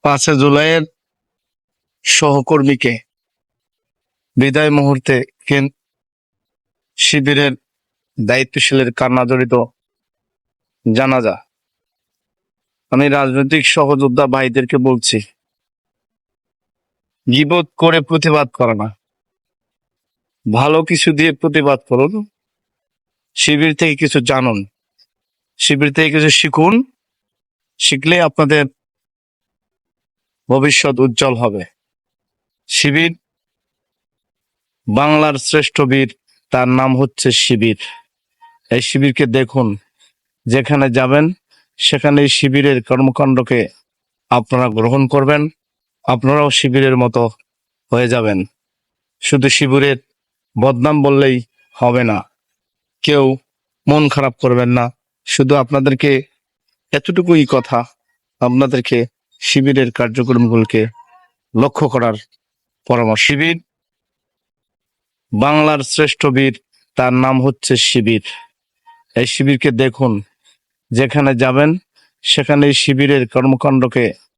5 জুলাইয়ের সহকর্মীকে বিদায় মুহূর্তে শিবিরের দায়িত্বশীলের কান্না জড়িত জানাজা। আমি রাজনৈতিক সহযোদ্ধা ভাইদেরকে বলছি, গীবত করে প্রতিবাদ করে না, ভালো কিছু দিয়ে প্রতিবাদ করুন। শিবির থেকে কিছু জানুন, শিবির থেকে কিছু শিখুন। শিখলে আপনাদের ভবিষ্যৎ উজ্জ্বল হবে। শিবির বাংলার শ্রেষ্ঠ বীর, তার নাম হচ্ছে শিবির। এই শিবিরকে দেখুন, যেখানে যাবেন সেখানে শিবিরের কর্মকাণ্ডকে আপনারা গ্রহণ করবেন, আপনারাও শিবিরের মতো হয়ে যাবেন। শুধু শিবিরের বদনাম বললেই হবে না, কেউ মন খারাপ করবেন না। শুধু আপনাদেরকে এতটুকুই কথা, আপনাদেরকে শিবিরের কার্যক্রমগুলোকে লক্ষ্য করার পরামর্শ। শিবির বাংলার শ্রেষ্ঠ বীর, তার নাম হচ্ছে শিবির। এই শিবিরকে দেখুন, যেখানে যাবেন সেখানে শিবিরের কর্মকাণ্ডকে